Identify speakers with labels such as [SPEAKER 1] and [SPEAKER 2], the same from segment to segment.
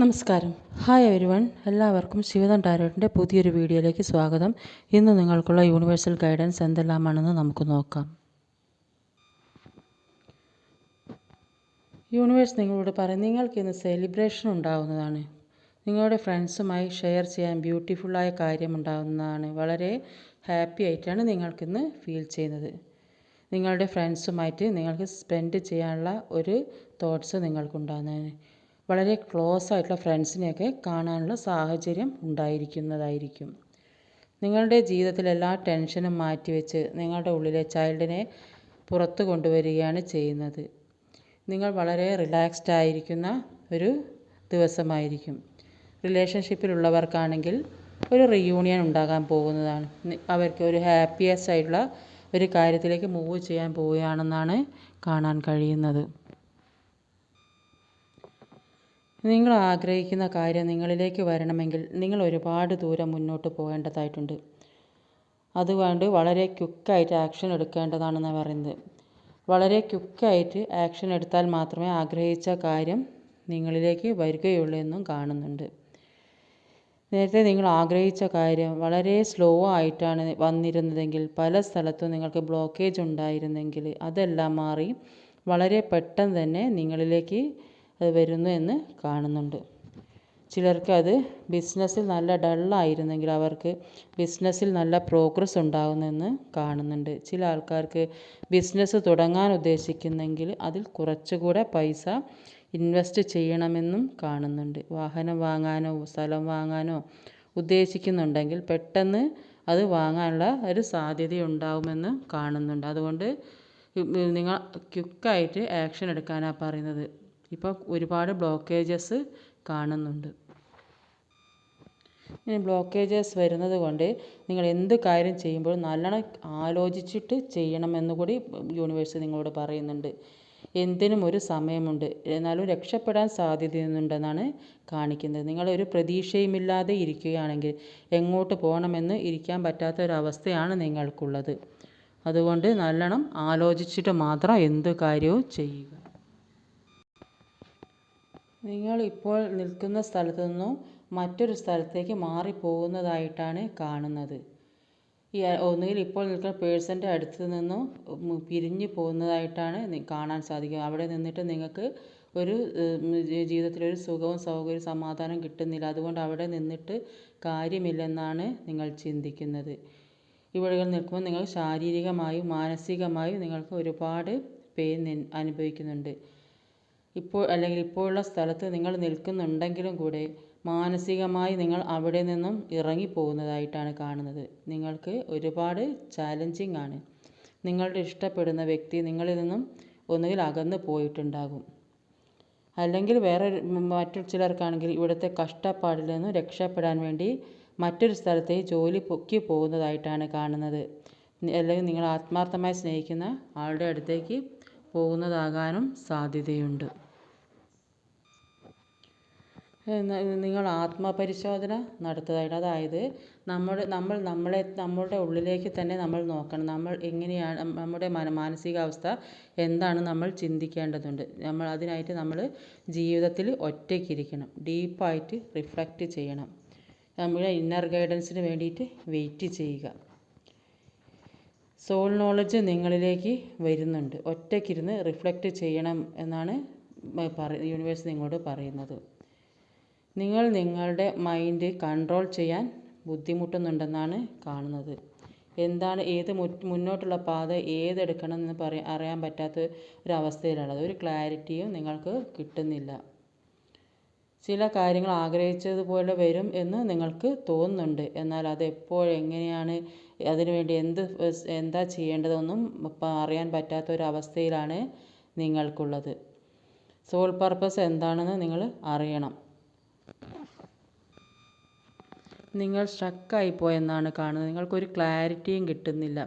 [SPEAKER 1] നമസ്കാരം. Hi everyone. എല്ലാവർക്കും ശിവദം ടാരോട്ടിൻ്റെ പുതിയൊരു വീഡിയോയിലേക്ക് സ്വാഗതം. ഇന്ന് നിങ്ങൾക്കുള്ള യൂണിവേഴ്സൽ ഗൈഡൻസ് എന്തെല്ലാമാണെന്ന് നമുക്ക് നോക്കാം. യൂണിവേഴ്സ് നിങ്ങളോട് പറയും, നിങ്ങൾക്കിന്ന് സെലിബ്രേഷൻ ഉണ്ടാവുന്നതാണ്. നിങ്ങളുടെ ഫ്രണ്ട്സുമായി ഷെയർ ചെയ്യാൻ ബ്യൂട്ടിഫുള്ളായ കാര്യമുണ്ടാകുന്നതാണ്. വളരെ ഹാപ്പി ആയിട്ടാണ് നിങ്ങൾക്കിന്ന് ഫീൽ ചെയ്യുന്നത്. നിങ്ങളുടെ ഫ്രണ്ട്സുമായിട്ട് നിങ്ങൾക്ക് സ്പെൻഡ് ചെയ്യാനുള്ള ഒരു തോട്ട്സ് നിങ്ങൾക്കുണ്ടാകുന്നതാണ്. വളരെ ക്ലോസ് ആയിട്ടുള്ള ഫ്രണ്ട്സിനെയൊക്കെ കാണാനുള്ള സാഹചര്യം ഉണ്ടായിരിക്കുന്നതായിരിക്കും. നിങ്ങളുടെ ജീവിതത്തിൽ എല്ലാ ടെൻഷനും മാറ്റിവെച്ച് നിങ്ങളുടെ ഉള്ളിലെ ചൈൽഡിനെ പുറത്തു കൊണ്ടുവരികയാണ് ചെയ്യുന്നത്. നിങ്ങൾ വളരെ റിലാക്സ്ഡ് ആയിരിക്കുന്ന ഒരു ദിവസമായിരിക്കും. റിലേഷൻഷിപ്പിലുള്ളവർക്കാണെങ്കിൽ ഒരു റീയൂണിയൻ ഉണ്ടാകാൻ പോകുന്നതാണ്. അവർക്ക് ഒരു ഹാപ്പിയസ്റ്റ് ആയിട്ടുള്ള ഒരു കാര്യത്തിലേക്ക് മൂവ് ചെയ്യാൻ പോവുകയാണെന്നാണ് കാണാൻ കഴിയുന്നത്. നിങ്ങൾ ആഗ്രഹിക്കുന്ന കാര്യം നിങ്ങളിലേക്ക് വരണമെങ്കിൽ നിങ്ങൾ ഒരുപാട് ദൂരം മുന്നോട്ട് പോകേണ്ടതായിട്ടുണ്ട്. അതുകൊണ്ട് വളരെ ക്വിക്കായിട്ട് ആക്ഷൻ എടുക്കേണ്ടതാണെന്നാണ് പറയുന്നത്. വളരെ ക്വിക്കായിട്ട് ആക്ഷൻ എടുത്താൽ മാത്രമേ ആഗ്രഹിച്ച കാര്യം നിങ്ങളിലേക്ക് വരികയുള്ളൂ എന്നും കാണുന്നുണ്ട്. നേരത്തെ നിങ്ങൾ ആഗ്രഹിച്ച കാര്യം വളരെ സ്ലോ ആയിട്ടാണ് വന്നിരുന്നതെങ്കിൽ, പല സ്ഥലത്തും നിങ്ങൾക്ക് ബ്ലോക്കേജ് ഉണ്ടായിരുന്നെങ്കിൽ അതെല്ലാം മാറി വളരെ പെട്ടെന്ന് തന്നെ നിങ്ങളിലേക്ക് അത് വരുന്നു എന്ന് കാണുന്നുണ്ട്. ചിലർക്ക് അത് ബിസിനസ്സിൽ നല്ല ഡള്ളായിരുന്നെങ്കിൽ അവർക്ക് ബിസിനസ്സിൽ നല്ല പ്രോഗ്രസ് ഉണ്ടാകുമെന്ന് കാണുന്നുണ്ട്. ചില ആൾക്കാർക്ക് ബിസിനസ് തുടങ്ങാൻ ഉദ്ദേശിക്കുന്നെങ്കിൽ അതിൽ കുറച്ചുകൂടെ പൈസ ഇൻവെസ്റ്റ് ചെയ്യണമെന്നും കാണുന്നുണ്ട്. വാഹനം വാങ്ങാനോ സ്ഥലം വാങ്ങാനോ ഉദ്ദേശിക്കുന്നുണ്ടെങ്കിൽ പെട്ടെന്ന് അത് വാങ്ങാനുള്ള ഒരു സാധ്യതയുണ്ടാകുമെന്ന് കാണുന്നുണ്ട്. അതുകൊണ്ട് നിങ്ങൾ ക്വിക്കായിട്ട് ആക്ഷൻ എടുക്കാനാണ് പറയുന്നത്. ഇപ്പോൾ ഒരുപാട് ബ്ലോക്കേജസ് കാണുന്നുണ്ട്. ഇനി ബ്ലോക്കേജസ് വരുന്നത് കൊണ്ട് നിങ്ങൾ എന്ത് കാര്യം ചെയ്യുമ്പോഴും നല്ലോണം ആലോചിച്ചിട്ട് ചെയ്യണമെന്ന് കൂടി യൂണിവേഴ്സ് നിങ്ങളോട് പറയുന്നുണ്ട്. എന്തിനും ഒരു സമയമുണ്ട്, എന്നാലും രക്ഷപ്പെടാൻ സാധ്യതയുണ്ടെന്നാണ് കാണിക്കുന്നത്. നിങ്ങളൊരു പ്രതീക്ഷയുമില്ലാതെ ഇരിക്കുകയാണെങ്കിൽ എങ്ങോട്ട് പോകണമെന്ന് ഇരിക്കാൻ പറ്റാത്ത ഒരവസ്ഥയാണ് നിങ്ങൾക്കുള്ളത്. അതുകൊണ്ട് നല്ലോണം ആലോചിച്ചിട്ട് മാത്രം എന്ത് കാര്യവും ചെയ്യുക. നിങ്ങൾ ഇപ്പോൾ നിൽക്കുന്ന സ്ഥലത്തു നിന്നും മറ്റൊരു സ്ഥലത്തേക്ക് മാറിപ്പോകുന്നതായിട്ടാണ് കാണുന്നത്. ഒന്നുകിൽ ഇപ്പോൾ നിൽക്കുന്ന പേഴ്സൻ്റെ അടുത്ത് നിന്നും പിരിഞ്ഞു പോകുന്നതായിട്ടാണ് കാണാൻ സാധിക്കുക. അവിടെ നിന്നിട്ട് നിങ്ങൾക്ക് ഒരു ജീവിതത്തിലൊരു സുഖവും സൗകര്യവും സമാധാനം കിട്ടുന്നില്ല. അതുകൊണ്ട് അവിടെ നിന്നിട്ട് കാര്യമില്ലെന്നാണ് നിങ്ങൾ ചിന്തിക്കുന്നത്. ഇവിടെ നിൽക്കുമ്പോൾ നിങ്ങൾ ശാരീരികമായും മാനസികമായും നിങ്ങൾക്ക് ഒരുപാട് പെയിൻ അനുഭവിക്കുന്നുണ്ട്. ഇപ്പോഴുള്ള സ്ഥലത്ത് നിങ്ങൾ നിൽക്കുന്നുണ്ടെങ്കിലും കൂടെ മാനസികമായി നിങ്ങൾ അവിടെ നിന്നും ഇറങ്ങിപ്പോകുന്നതായിട്ടാണ് കാണുന്നത്. നിങ്ങൾക്ക് ഒരുപാട് ചാലഞ്ചിങ് ആണ്. നിങ്ങളുടെ ഇഷ്ടപ്പെടുന്ന വ്യക്തി നിങ്ങളിൽ നിന്നും ഒന്നുകിൽ അകന്നു പോയിട്ടുണ്ടാകും, അല്ലെങ്കിൽ മറ്റു ചിലർക്കാണെങ്കിൽ ഇവിടുത്തെ കഷ്ടപ്പാടിൽ നിന്നും രക്ഷപ്പെടാൻ വേണ്ടി മറ്റൊരു സ്ഥലത്തേക്ക് ജോലിക്ക് പോകുന്നതായിട്ടാണ് കാണുന്നത്. അല്ലെങ്കിൽ നിങ്ങൾ ആത്മാർത്ഥമായി സ്നേഹിക്കുന്ന ആളുടെ അടുത്തേക്ക് പോകുന്നതാകാനും സാധ്യതയുണ്ട്. നിങ്ങൾ ആത്മപരിശോധന നടത്തുന്നതായിട്ട്, അതായത് നമ്മളുടെ ഉള്ളിലേക്ക് തന്നെ നമ്മൾ നോക്കണം. നമ്മൾ എങ്ങനെയാണ്, നമ്മുടെ മാനസികാവസ്ഥ എന്താണ് നമ്മൾ ചിന്തിക്കേണ്ടതുണ്ട്. അതിനായിട്ട് നമ്മൾ ജീവിതത്തിൽ ഒറ്റയ്ക്കിരിക്കണം, ഡീപ്പായിട്ട് റിഫ്ലക്റ്റ് ചെയ്യണം. നമ്മുടെ ഇന്നർ ഗൈഡൻസിന് വേണ്ടിയിട്ട് വെയിറ്റ് ചെയ്യുക. സോൾ നോളജ് നിങ്ങളിലേക്ക് വരുന്നുണ്ട്. ഒറ്റയ്ക്കിരുന്ന് റിഫ്ലക്റ്റ് ചെയ്യണം എന്നാണ് യൂണിവേഴ്സ് നിങ്ങളോട് പറയുന്നത്. നിങ്ങൾ നിങ്ങളുടെ മൈൻഡ് കൺട്രോൾ ചെയ്യാൻ ബുദ്ധിമുട്ടുന്നുണ്ടെന്നാണ് കാണുന്നത്. മുന്നോട്ടുള്ള പാത ഏതെടുക്കണമെന്ന് അറിയാൻ പറ്റാത്ത ഒരവസ്ഥയിലുള്ളത്. ഒരു ക്ലാരിറ്റിയും നിങ്ങൾക്ക് കിട്ടുന്നില്ല. ചില കാര്യങ്ങൾ ആഗ്രഹിച്ചതുപോലെ വരും എന്ന് നിങ്ങൾക്ക് തോന്നുന്നുണ്ട്, എന്നാൽ എങ്ങനെയാണ്, അതിനുവേണ്ടി എന്താ ചെയ്യേണ്ടതെന്നും അറിയാൻ പറ്റാത്ത ഒരവസ്ഥയിലാണ് നിങ്ങൾക്കുള്ളത്. സോൾ പർപ്പസ് എന്താണെന്ന് നിങ്ങൾ അറിയണം. നിങ്ങൾ സ്ട്രക്കായിപ്പോയെന്നാണ് കാണുന്നത്. നിങ്ങൾക്കൊരു ക്ലാരിറ്റിയും കിട്ടുന്നില്ല.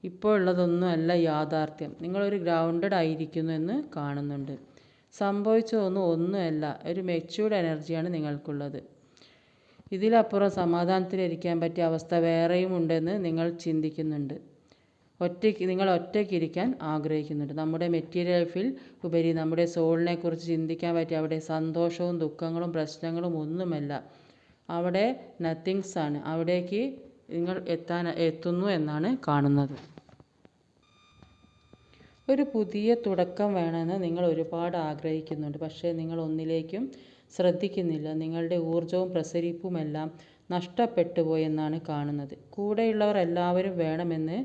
[SPEAKER 1] ഇപ്പോൾ ഉള്ളതൊന്നുമല്ല യാഥാർത്ഥ്യം. നിങ്ങളൊരു ഗ്രൗണ്ടഡ് ആയിരിക്കുന്നു എന്ന് കാണുന്നുണ്ട്. ഒന്നുമല്ല, ഒരു മെച്യൂർഡ് എനർജിയാണ് നിങ്ങൾക്കുള്ളത്. ഇതിലപ്പുറം സമാധാനത്തിലിരിക്കാൻ പറ്റിയ അവസ്ഥ വേറെയും ഉണ്ടെന്ന് നിങ്ങൾ ചിന്തിക്കുന്നുണ്ട്. നിങ്ങൾ ഒറ്റയ്ക്കിരിക്കാൻ ആഗ്രഹിക്കുന്നുണ്ട്. നമ്മുടെ മെറ്റീരിയൽ ലൈഫിൽ ഉപരി നമ്മുടെ സോളിനെ കുറിച്ച് ചിന്തിക്കാൻ പറ്റിയ അവിടെ സന്തോഷവും ദുഃഖങ്ങളും പ്രശ്നങ്ങളും ഒന്നുമല്ല. അവിടെ നത്തിങ്സ് ആണ്. അവിടേക്ക് നിങ്ങൾ എത്തുന്നു എന്നാണ് കാണുന്നത്. ഒരു പുതിയ തുടക്കം വേണമെന്ന് നിങ്ങൾ ഒരുപാട് ആഗ്രഹിക്കുന്നുണ്ട്. പക്ഷേ നിങ്ങൾ ഒന്നിലേക്കും ശ്രദ്ധിക്കുന്നില്ല. നിങ്ങളുടെ ഊർജവും പ്രസരിപ്പുമെല്ലാം നഷ്ടപ്പെട്ടു പോയെന്നാണ് കാണുന്നത്. കൂടെയുള്ളവർ എല്ലാവരും വേണമെന്ന്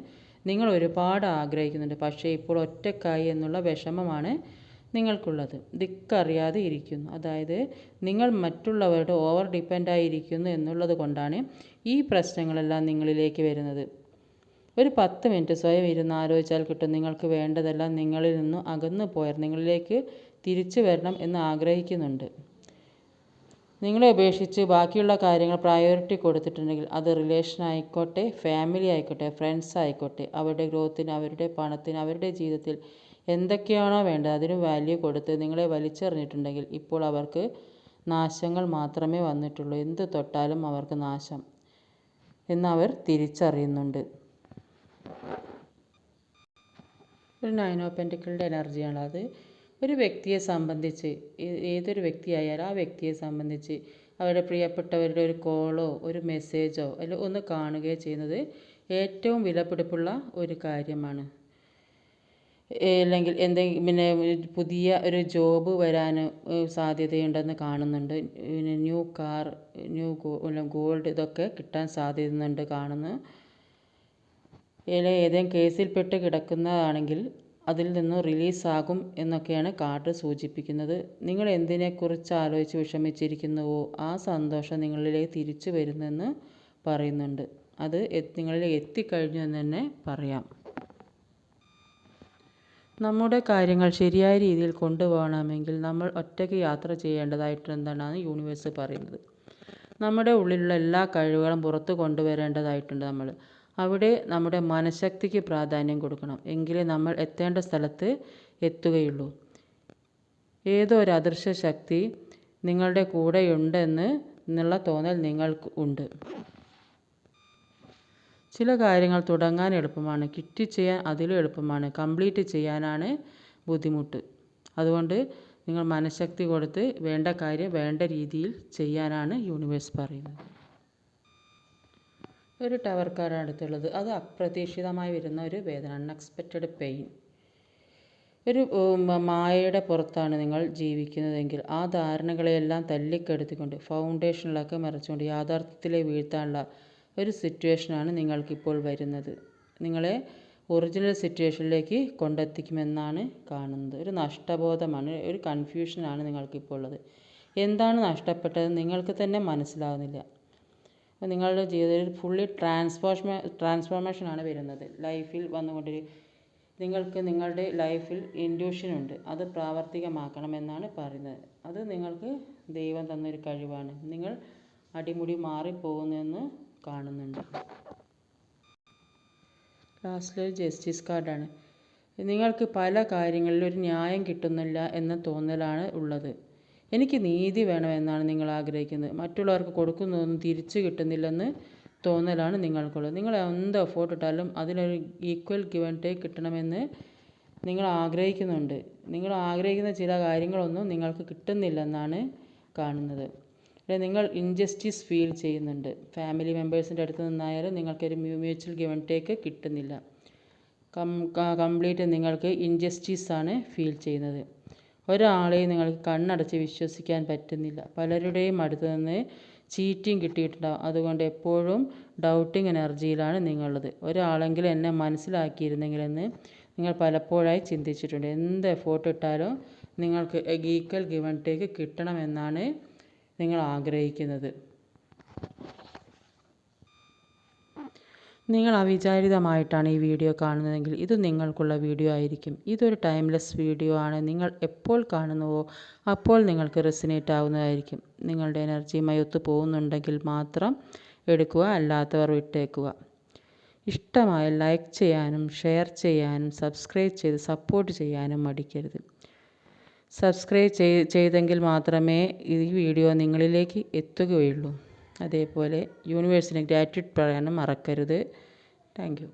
[SPEAKER 1] നിങ്ങൾ ഒരുപാട് ആഗ്രഹിക്കുന്നുണ്ട്. പക്ഷേ ഇപ്പോൾ ഒറ്റക്കായി എന്നുള്ള വിഷമമാണ് നിങ്ങൾക്കുള്ളത്. ദിക്കറിയാതെ ഇരിക്കുന്നു. അതായത് നിങ്ങൾ മറ്റുള്ളവരുടെ ഓവർ ഡിപ്പെൻഡായിരിക്കുന്നു എന്നുള്ളത് കൊണ്ടാണ് ഈ പ്രശ്നങ്ങളെല്ലാം നിങ്ങളിലേക്ക് വരുന്നത്. ഒരു 10 മിനിറ്റ് സ്വയം ഇരുന്ന് ആലോചിച്ചാൽ കിട്ടും. നിങ്ങൾക്ക് വേണ്ടതെല്ലാം നിങ്ങളിൽ നിന്നും അകന്നു പോയാൽ നിങ്ങളിലേക്ക് തിരിച്ചു വരണം എന്ന് ആഗ്രഹിക്കുന്നുണ്ട്. നിങ്ങളെ ഉപേക്ഷിച്ച് ബാക്കിയുള്ള കാര്യങ്ങൾ പ്രയോറിറ്റി കൊടുത്തിട്ടുണ്ടെങ്കിൽ അത് റിലേഷൻ ആയിക്കോട്ടെ, ഫാമിലി ആയിക്കോട്ടെ, ഫ്രണ്ട്സ് ആയിക്കോട്ടെ, അവരുടെ ഗ്രോത്തിന്, അവരുടെ പണത്തിന്, അവരുടെ ജീവിതത്തിൽ എന്തൊക്കെയാണോ വേണ്ടത് അതിന് വാല്യൂ കൊടുത്ത് നിങ്ങളെ വലിച്ചെറിഞ്ഞിട്ടുണ്ടെങ്കിൽ ഇപ്പോൾ അവർക്ക് നാശങ്ങൾ മാത്രമേ വന്നിട്ടുള്ളൂ. എന്ത് തൊട്ടാലും അവർക്ക് നാശം എന്നവർ തിരിച്ചറിയുന്നുണ്ട്. ഒരു 9 ഓഫ് പെന്റിക്കിളിൻ്റെ എനർജിയാണ് അത്. ഒരു വ്യക്തിയെ സംബന്ധിച്ച് ഏതൊരു വ്യക്തിയായാലും ആ വ്യക്തിയെ സംബന്ധിച്ച് അവരുടെ പ്രിയപ്പെട്ടവരുടെ ഒരു കോളോ ഒരു മെസ്സേജോ അല്ല ഒന്ന് കാണുകയോ ചെയ്യുന്നത് ഏറ്റവും വിലപിടിപ്പുള്ള ഒരു കാര്യമാണ്. അല്ലെങ്കിൽ പിന്നെ പുതിയ ഒരു ജോബ് വരാൻ സാധ്യതയുണ്ടെന്ന് കാണുന്നുണ്ട്. പിന്നെ ന്യൂ കാർ, ഗോൾഡ് ഇതൊക്കെ കിട്ടാൻ സാധ്യതയുണ്ട് കാണുന്നു. ഏതെങ്കിലും കേസിൽപ്പെട്ട് കിടക്കുന്നതാണെങ്കിൽ അതിൽ നിന്ന് റിലീസാകും എന്നൊക്കെയാണ് കാർഡ് സൂചിപ്പിക്കുന്നത്. നിങ്ങൾ എന്തിനെക്കുറിച്ച് ആലോചിച്ച് വിഷമിച്ചിരിക്കുന്നുവോ ആ സന്തോഷം നിങ്ങളിലേക്ക് തിരിച്ചു വരുന്നെന്ന് പറയുന്നുണ്ട്. അത് നിങ്ങളിൽ എത്തിക്കഴിഞ്ഞു എന്ന് തന്നെ പറയാം. നമ്മുടെ കാര്യങ്ങൾ ശരിയായ രീതിയിൽ കൊണ്ടുപോകണമെങ്കിൽ നമ്മൾ ഒറ്റയ്ക്ക് യാത്ര ചെയ്യേണ്ടതായിട്ടുണ്ടെന്നാണ് യൂണിവേഴ്സ് പറയുന്നത്. നമ്മുടെ ഉള്ളിലുള്ള എല്ലാ കഴിവുകളും പുറത്ത് കൊണ്ടുവരേണ്ടതായിട്ടുണ്ട് നമ്മൾ. അവിടെ നമ്മുടെ മനഃശക്തിക്ക് പ്രാധാന്യം കൊടുക്കണം. എങ്കിലേ നമ്മൾ എത്തേണ്ട സ്ഥലത്ത് എത്തുകയുള്ളൂ. ഏതോ ഒരു അദൃശ്യ ശക്തി നിങ്ങളുടെ കൂടെയുണ്ടെന്നുള്ള തോന്നൽ നിങ്ങൾക്ക് ഉണ്ട്. ചില കാര്യങ്ങൾ തുടങ്ങാൻ എളുപ്പമാണ്, കിറ്റ് ചെയ്യാൻ അതിലും എളുപ്പമാണ്, കംപ്ലീറ്റ് ചെയ്യാനാണ് ബുദ്ധിമുട്ട്. അതുകൊണ്ട് നിങ്ങൾ മനഃശക്തി കൊടുത്ത് വേണ്ട കാര്യം വേണ്ട രീതിയിൽ ചെയ്യാനാണ് യൂണിവേഴ്സ് പറയുന്നത്. ഒരു ടവർ കാർഡാണ് അടുത്തുള്ളത്. അത് അപ്രതീക്ഷിതമായി വരുന്ന ഒരു വേദന, അൺഎക്സ്പെക്റ്റഡ് പെയിൻ. ഒരു മായയുടെ പുറത്താണ് നിങ്ങൾ ജീവിക്കുന്നതെങ്കിൽ ആ ധാരണകളെയെല്ലാം തല്ലിക്കെടുത്തിക്കൊണ്ട് ഫൗണ്ടേഷനിലൊക്കെ മറിച്ചുകൊണ്ട് യാഥാർത്ഥ്യത്തിലെ വീഴ്ത്താനുള്ള ഒരു സിറ്റുവേഷനാണ് നിങ്ങൾക്കിപ്പോൾ വരുന്നത്. നിങ്ങളെ ഒറിജിനൽ സിറ്റുവേഷനിലേക്ക് കൊണ്ടെത്തിക്കുമെന്നാണ് കാണുന്നത്. ഒരു നഷ്ടബോധമാണ്, ഒരു കൺഫ്യൂഷനാണ് നിങ്ങൾക്കിപ്പോൾ ഉള്ളത്. എന്താണ് നഷ്ടപ്പെട്ടത് നിങ്ങൾക്ക് തന്നെ മനസ്സിലാകുന്നില്ല. അപ്പോൾ നിങ്ങളുടെ ജീവിതത്തിൽ ഫുള്ളി ട്രാൻസ്ഫോർമേഷനാണ് വരുന്നത്. ലൈഫിൽ നിങ്ങൾക്ക് നിങ്ങളുടെ ലൈഫിൽ ഇൻറ്റ്യൂഷനുണ്ട്, അത് പ്രാവർത്തികമാക്കണമെന്നാണ് പറയുന്നത്. അത് നിങ്ങൾക്ക് ദൈവം തന്നൊരു കഴിവാണ്. നിങ്ങൾ അടിമുടി മാറിപ്പോകുന്നതെന്ന് കാണുന്നുണ്ട്. ലാസ്റ്റിലൊരു ജസ്റ്റിസ് കാർഡാണ്. നിങ്ങൾക്ക് പല കാര്യങ്ങളിലും ഒരു ന്യായം കിട്ടുന്നില്ല എന്ന തോന്നലാണ് ഉള്ളത്. എനിക്ക് നീതി വേണമെന്നാണ് നിങ്ങൾ ആഗ്രഹിക്കുന്നത്. മറ്റുള്ളവർക്ക് കൊടുക്കുന്നതൊന്നും തിരിച്ചു കിട്ടുന്നില്ലെന്ന് തോന്നലാണ് നിങ്ങൾക്കുള്ളത്. നിങ്ങൾ എന്ത് എഫേർട്ട് ഇട്ടാലും അതിനൊരു ഈക്വൽ ഗിവ് ആൻഡ് ടേക്ക് കിട്ടണമെന്ന് നിങ്ങൾ ആഗ്രഹിക്കുന്നുണ്ട്. നിങ്ങൾ ആഗ്രഹിക്കുന്ന ചില കാര്യങ്ങളൊന്നും നിങ്ങൾക്ക് കിട്ടുന്നില്ലെന്നാണ് കാണുന്നത്. നിങ്ങൾ ഇൻജസ്റ്റിസ് ഫീൽ ചെയ്യുന്നുണ്ട്. ഫാമിലി മെമ്പേഴ്സിൻ്റെ അടുത്ത് നിന്നായാലും നിങ്ങൾക്കൊരു മ്യൂച്വൽ ഗിവ് ആൻഡ് ടേക്ക് കിട്ടുന്നില്ല. കംപ്ലീറ്റ് നിങ്ങൾക്ക് ഇൻജസ്റ്റിസാണ് ഫീൽ ചെയ്യുന്നത്. ഒരാളെയും നിങ്ങൾക്ക് കണ്ണടച്ച് വിശ്വസിക്കാൻ പറ്റുന്നില്ല. പലരുടെയും അടുത്ത് നിന്ന് ചീറ്റിംഗ് കിട്ടിയിട്ടുണ്ടാകും. അതുകൊണ്ട് എപ്പോഴും ഡൗട്ടിങ് എനർജിയിലാണ് നിങ്ങളുള്ളത്. ഒരാളെങ്കിലും എന്നെ മനസ്സിലാക്കിയിരുന്നെങ്കിലെന്ന് നിങ്ങൾ പലപ്പോഴായി ചിന്തിച്ചിട്ടുണ്ട്. എന്ത് എഫേർട്ട് ഇട്ടാലും നിങ്ങൾക്ക് ഈക്വൽ ഗിവ് ആൻഡ് ടേക്ക് കിട്ടണമെന്നാണ് നിങ്ങൾ ആഗ്രഹിക്കുന്നത്. നിങ്ങൾ അവിചാരിതമായിട്ടാണ് ഈ വീഡിയോ കാണുന്നതെങ്കിൽ ഇത് നിങ്ങൾക്കുള്ള വീഡിയോ ആയിരിക്കും. ഇതൊരു ടൈംലെസ് വീഡിയോ ആണ്. നിങ്ങൾ എപ്പോൾ കാണുന്നുവോ അപ്പോൾ നിങ്ങൾക്ക് റെസിനേറ്റ് ആവുന്നതായിരിക്കും. നിങ്ങളുടെ എനർജിയുമായി ഒത്തു പോകുന്നുണ്ടെങ്കിൽ മാത്രം എടുക്കുക, അല്ലാത്തവർ വിട്ടേക്കുക. ഇഷ്ടമായ ലൈക്ക് ചെയ്യാനും ഷെയർ ചെയ്യാനും സബ്സ്ക്രൈബ് ചെയ്ത് സപ്പോർട്ട് ചെയ്യാനും മടിക്കരുത്. സബ്സ്ക്രൈബ് ചെയ്തെങ്കിൽ മാത്രമേ ഈ വീഡിയോ നിങ്ങളിലേക്ക് എത്തുകയുള്ളൂ. അതേപോലെ യൂണിവേഴ്സിന് ഗ്രാറ്റിറ്റ്യൂഡ് പറയാനും മറക്കരുത്. Thank you.